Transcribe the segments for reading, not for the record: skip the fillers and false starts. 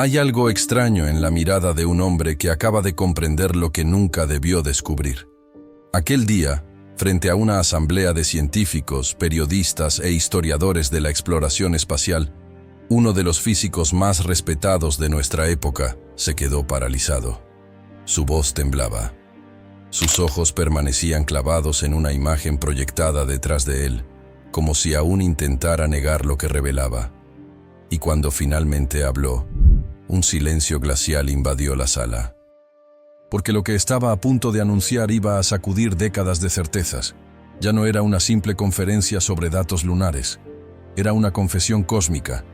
Hay algo extraño en la mirada de un hombre que acaba de comprender lo que nunca debió descubrir. Aquel día, frente a una asamblea de científicos, periodistas e historiadores de la exploración espacial, uno de los físicos más respetados de nuestra época se quedó paralizado. Su voz temblaba. Sus ojos permanecían clavados en una imagen proyectada detrás de él, como si aún intentara negar lo que revelaba. Y cuando finalmente habló, un silencio glacial invadió la sala. Porque lo que estaba a punto de anunciar iba a sacudir décadas de certezas. Ya no era una simple conferencia sobre datos lunares. Era una confesión cósmica.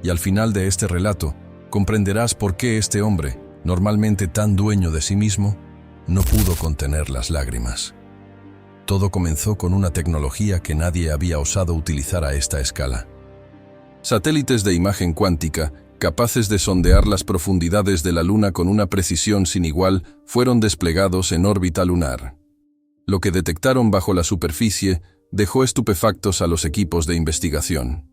Y al final de este relato, comprenderás por qué este hombre, normalmente tan dueño de sí mismo, no pudo contener las lágrimas. Todo comenzó con una tecnología que nadie había osado utilizar a esta escala. Satélites de imagen cuántica, capaces de sondear las profundidades de la Luna con una precisión sin igual, fueron desplegados en órbita lunar. Lo que detectaron bajo la superficie dejó estupefactos a los equipos de investigación.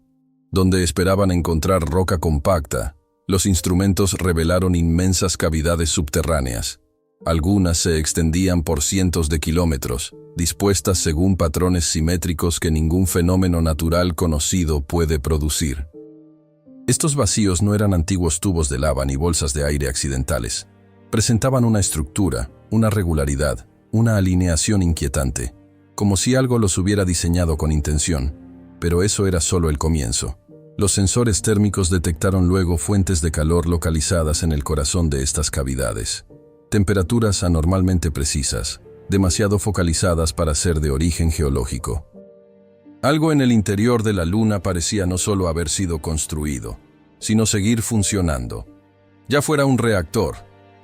Donde esperaban encontrar roca compacta, los instrumentos revelaron inmensas cavidades subterráneas. Algunas se extendían por cientos de kilómetros, dispuestas según patrones simétricos que ningún fenómeno natural conocido puede producir. Estos vacíos no eran antiguos tubos de lava ni bolsas de aire accidentales. Presentaban una estructura, una regularidad, una alineación inquietante, como si algo los hubiera diseñado con intención. Pero eso era solo el comienzo. Los sensores térmicos detectaron luego fuentes de calor localizadas en el corazón de estas cavidades. Temperaturas anormalmente precisas, demasiado focalizadas para ser de origen geológico. Algo en el interior de la Luna parecía no solo haber sido construido, sino seguir funcionando. Ya fuera un reactor,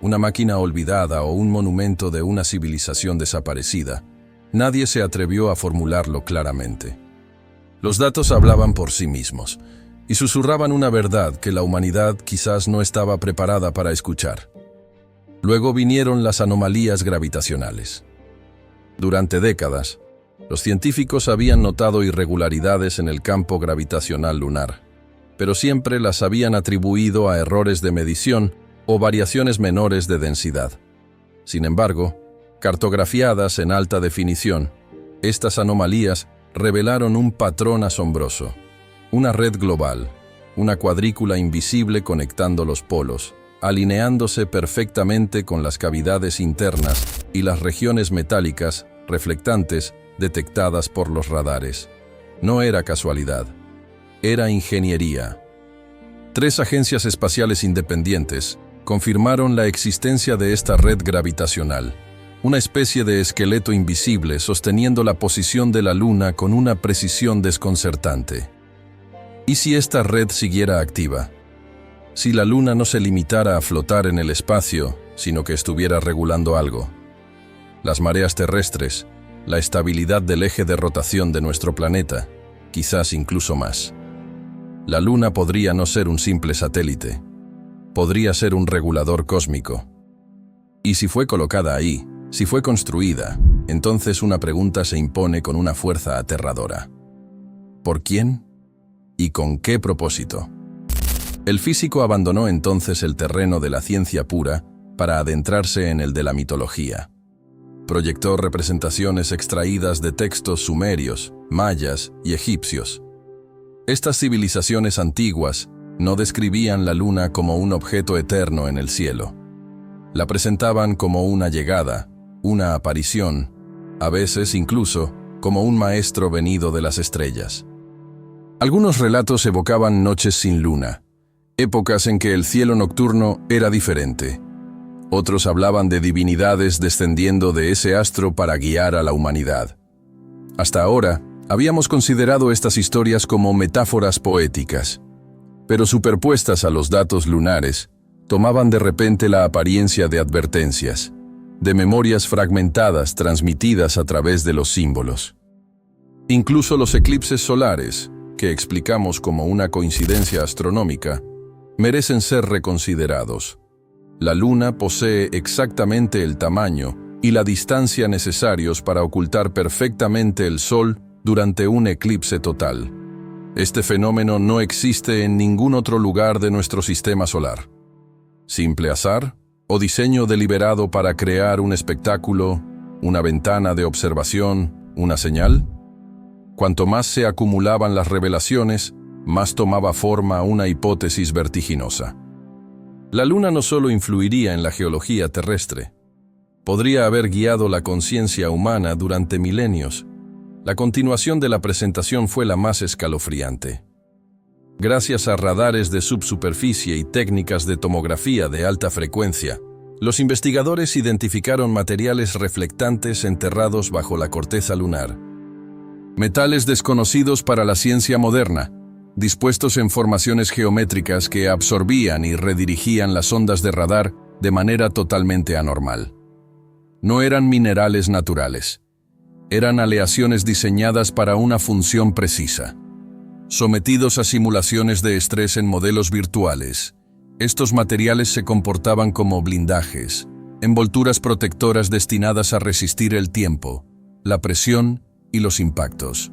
una máquina olvidada o un monumento de una civilización desaparecida, nadie se atrevió a formularlo claramente. Los datos hablaban por sí mismos, y susurraban una verdad que la humanidad quizás no estaba preparada para escuchar. Luego vinieron las anomalías gravitacionales. Durante décadas, los científicos habían notado irregularidades en el campo gravitacional lunar, pero siempre las habían atribuido a errores de medición o variaciones menores de densidad. Sin embargo, cartografiadas en alta definición, estas anomalías revelaron un patrón asombroso. Una red global, una cuadrícula invisible conectando los polos, alineándose perfectamente con las cavidades internas y las regiones metálicas, reflectantes, detectadas por los radares. No era casualidad, era ingeniería. 3 agencias espaciales independientes confirmaron la existencia de esta red gravitacional, una especie de esqueleto invisible sosteniendo la posición de la Luna con una precisión desconcertante. ¿Y si esta red siguiera activa? Si la Luna no se limitara a flotar en el espacio, sino que estuviera regulando algo. Las mareas terrestres, la estabilidad del eje de rotación de nuestro planeta, quizás incluso más. La Luna podría no ser un simple satélite, podría ser un regulador cósmico. Y si fue colocada ahí, si fue construida, entonces una pregunta se impone con una fuerza aterradora. ¿Por quién? ¿Y con qué propósito? El físico abandonó entonces el terreno de la ciencia pura para adentrarse en el de la mitología. Proyectó representaciones extraídas de textos sumerios, mayas y egipcios. Estas civilizaciones antiguas no describían la Luna como un objeto eterno en el cielo. La presentaban como una llegada, una aparición, a veces incluso como un maestro venido de las estrellas. Algunos relatos evocaban noches sin luna, épocas en que el cielo nocturno era diferente. Otros hablaban de divinidades descendiendo de ese astro para guiar a la humanidad. Hasta ahora, habíamos considerado estas historias como metáforas poéticas, pero superpuestas a los datos lunares, tomaban de repente la apariencia de advertencias, de memorias fragmentadas transmitidas a través de los símbolos. Incluso los eclipses solares, que explicamos como una coincidencia astronómica, merecen ser reconsiderados. La Luna posee exactamente el tamaño y la distancia necesarios para ocultar perfectamente el Sol durante un eclipse total. Este fenómeno no existe en ningún otro lugar de nuestro sistema solar. ¿Simple azar o diseño deliberado para crear un espectáculo, una ventana de observación, una señal? Cuanto más se acumulaban las revelaciones, más tomaba forma una hipótesis vertiginosa. La Luna no solo influiría en la geología terrestre, podría haber guiado la conciencia humana durante milenios. La continuación de la presentación fue la más escalofriante. Gracias a radares de subsuperficie y técnicas de tomografía de alta frecuencia, los investigadores identificaron materiales reflectantes enterrados bajo la corteza lunar. Metales desconocidos para la ciencia moderna, dispuestos en formaciones geométricas que absorbían y redirigían las ondas de radar de manera totalmente anormal. No eran minerales naturales. Eran aleaciones diseñadas para una función precisa. Sometidos a simulaciones de estrés en modelos virtuales, estos materiales se comportaban como blindajes, envolturas protectoras destinadas a resistir el tiempo, la presión y los impactos.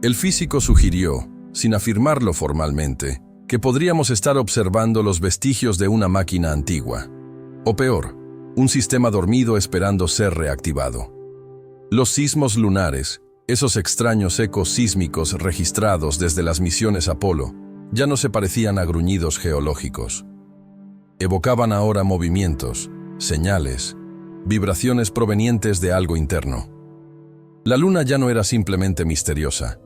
El físico sugirió, sin afirmarlo formalmente, que podríamos estar observando los vestigios de una máquina antigua, o peor, un sistema dormido esperando ser reactivado. Los sismos lunares, esos extraños ecos sísmicos registrados desde las misiones Apolo, ya no se parecían a gruñidos geológicos. Evocaban ahora movimientos, señales, vibraciones provenientes de algo interno. La Luna ya no era simplemente misteriosa.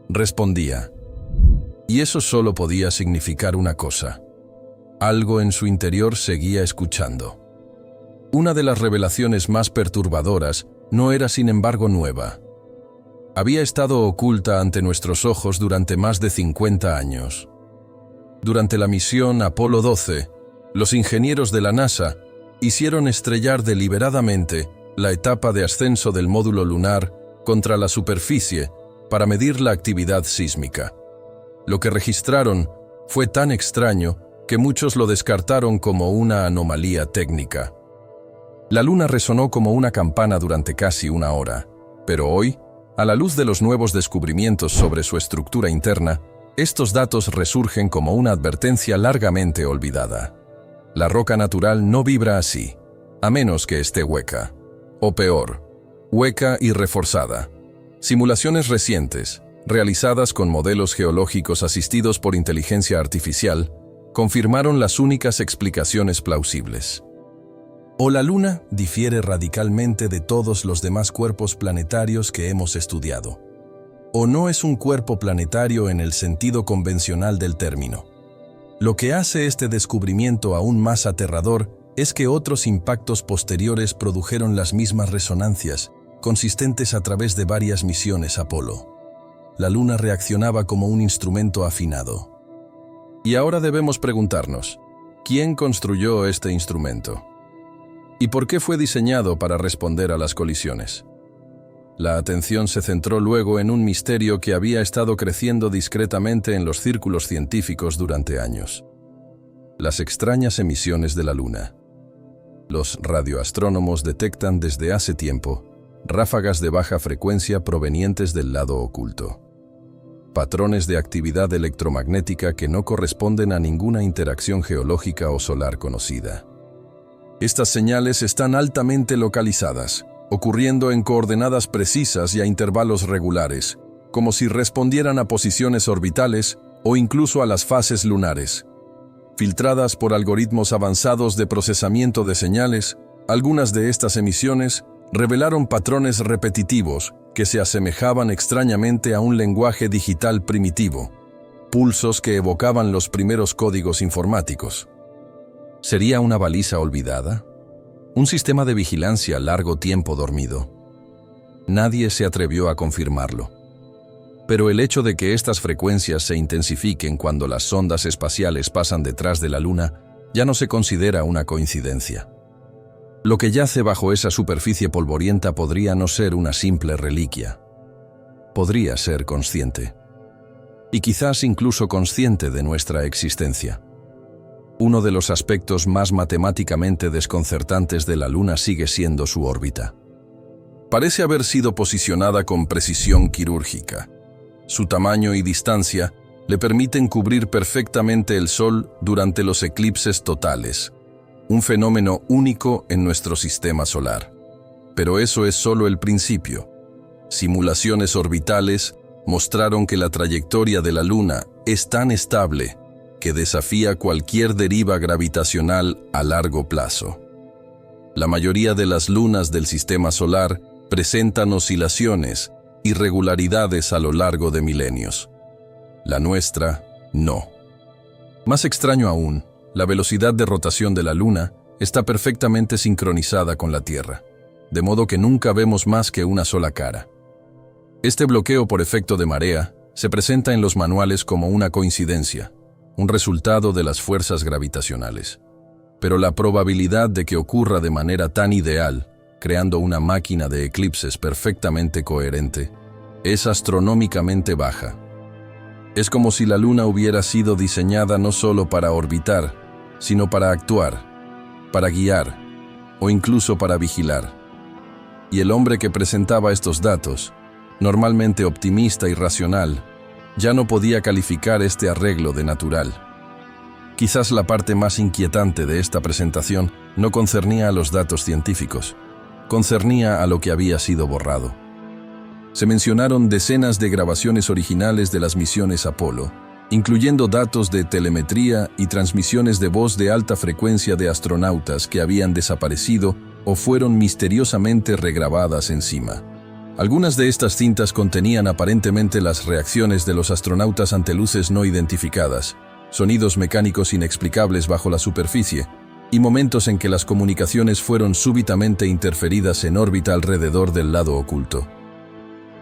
Respondía. Y eso solo podía significar una cosa. Algo en su interior seguía escuchando. Una de las revelaciones más perturbadoras no era sin embargo nueva. Había estado oculta ante nuestros ojos durante más de 50 años. Durante la misión Apolo 12, los ingenieros de la NASA hicieron estrellar deliberadamente la etapa de ascenso del módulo lunar contra la superficie para medir la actividad sísmica. Lo que registraron fue tan extraño que muchos lo descartaron como una anomalía técnica. La Luna resonó como una campana durante casi una hora, pero hoy, a la luz de los nuevos descubrimientos sobre su estructura interna, estos datos resurgen como una advertencia largamente olvidada. La roca natural no vibra así, a menos que esté hueca. O peor, hueca y reforzada. Simulaciones recientes, realizadas con modelos geológicos asistidos por inteligencia artificial, confirmaron las únicas explicaciones plausibles. O la Luna difiere radicalmente de todos los demás cuerpos planetarios que hemos estudiado. O no es un cuerpo planetario en el sentido convencional del término. Lo que hace este descubrimiento aún más aterrador es que otros impactos posteriores produjeron las mismas resonancias, consistentes a través de varias misiones Apolo. La Luna reaccionaba como un instrumento afinado. Y ahora debemos preguntarnos, ¿quién construyó este instrumento? ¿Y por qué fue diseñado para responder a las colisiones? La atención se centró luego en un misterio que había estado creciendo discretamente en los círculos científicos durante años. Las extrañas emisiones de la Luna. Los radioastrónomos detectan desde hace tiempo ráfagas de baja frecuencia provenientes del lado oculto. Patrones de actividad electromagnética que no corresponden a ninguna interacción geológica o solar conocida. Estas señales están altamente localizadas, ocurriendo en coordenadas precisas y a intervalos regulares, como si respondieran a posiciones orbitales o incluso a las fases lunares. Filtradas por algoritmos avanzados de procesamiento de señales, algunas de estas emisiones revelaron patrones repetitivos que se asemejaban extrañamente a un lenguaje digital primitivo, pulsos que evocaban los primeros códigos informáticos. ¿Sería una baliza olvidada? ¿Un sistema de vigilancia largo tiempo dormido? Nadie se atrevió a confirmarlo. Pero el hecho de que estas frecuencias se intensifiquen cuando las sondas espaciales pasan detrás de la Luna ya no se considera una coincidencia. Lo que yace bajo esa superficie polvorienta podría no ser una simple reliquia. Podría ser consciente. Y quizás incluso consciente de nuestra existencia. Uno de los aspectos más matemáticamente desconcertantes de la Luna sigue siendo su órbita. Parece haber sido posicionada con precisión quirúrgica. Su tamaño y distancia le permiten cubrir perfectamente el Sol durante los eclipses totales, un fenómeno único en nuestro sistema solar. Pero eso es solo el principio. Simulaciones orbitales mostraron que la trayectoria de la Luna es tan estable que desafía cualquier deriva gravitacional a largo plazo. La mayoría de las lunas del sistema solar presentan oscilaciones, irregularidades a lo largo de milenios. La nuestra, no. Más extraño aún, la velocidad de rotación de la Luna está perfectamente sincronizada con la Tierra, de modo que nunca vemos más que una sola cara. Este bloqueo por efecto de marea se presenta en los manuales como una coincidencia, un resultado de las fuerzas gravitacionales. Pero la probabilidad de que ocurra de manera tan ideal, creando una máquina de eclipses perfectamente coherente, es astronómicamente baja. Es como si la Luna hubiera sido diseñada no solo para orbitar, sino para actuar, para guiar o incluso para vigilar. Y el hombre que presentaba estos datos, normalmente optimista y racional, ya no podía calificar este arreglo de natural. Quizás la parte más inquietante de esta presentación no concernía a los datos científicos, concernía a lo que había sido borrado. Se mencionaron decenas de grabaciones originales de las misiones Apolo, incluyendo datos de telemetría y transmisiones de voz de alta frecuencia de astronautas que habían desaparecido o fueron misteriosamente regrabadas encima. Algunas de estas cintas contenían aparentemente las reacciones de los astronautas ante luces no identificadas, sonidos mecánicos inexplicables bajo la superficie, y momentos en que las comunicaciones fueron súbitamente interferidas en órbita alrededor del lado oculto.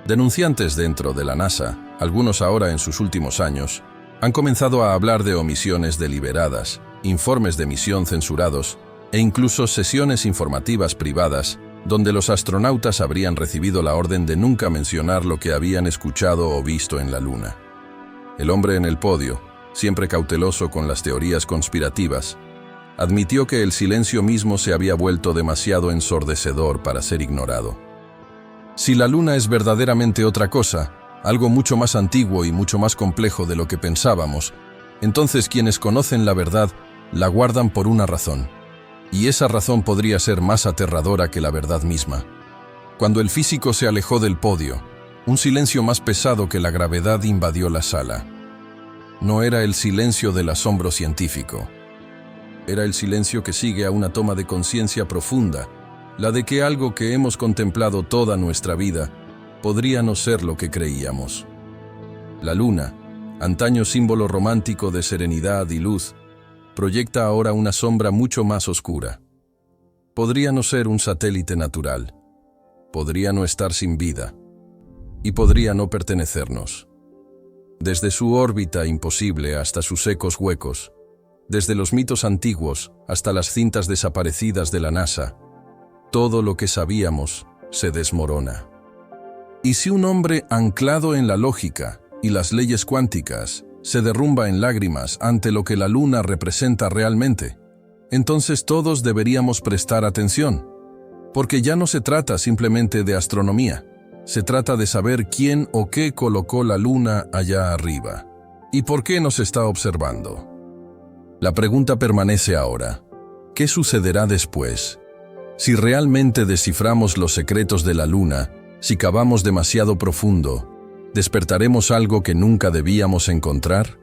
Denunciantes dentro de la NASA, algunos ahora en sus últimos años, han comenzado a hablar de omisiones deliberadas, informes de misión censurados e incluso sesiones informativas privadas donde los astronautas habrían recibido la orden de nunca mencionar lo que habían escuchado o visto en la Luna. El hombre en el podio, siempre cauteloso con las teorías conspirativas, admitió que el silencio mismo se había vuelto demasiado ensordecedor para ser ignorado. Si la Luna es verdaderamente otra cosa, algo mucho más antiguo y mucho más complejo de lo que pensábamos, entonces quienes conocen la verdad la guardan por una razón. Y esa razón podría ser más aterradora que la verdad misma. Cuando el físico se alejó del podio, un silencio más pesado que la gravedad invadió la sala. No era el silencio del asombro científico. Era el silencio que sigue a una toma de conciencia profunda, la de que algo que hemos contemplado toda nuestra vida podría no ser lo que creíamos. La Luna, antaño símbolo romántico de serenidad y luz, proyecta ahora una sombra mucho más oscura. Podría no ser un satélite natural, podría no estar sin vida, y podría no pertenecernos. Desde su órbita imposible hasta sus ecos huecos, desde los mitos antiguos hasta las cintas desaparecidas de la NASA, todo lo que sabíamos se desmorona. ¿Y si un hombre anclado en la lógica y las leyes cuánticas se derrumba en lágrimas ante lo que la Luna representa realmente? Entonces todos deberíamos prestar atención, porque ya no se trata simplemente de astronomía, se trata de saber quién o qué colocó la Luna allá arriba, y por qué nos está observando. La pregunta permanece ahora: ¿qué sucederá después? Si realmente desciframos los secretos de la Luna, si cavamos demasiado profundo, ¿despertaremos algo que nunca debíamos encontrar?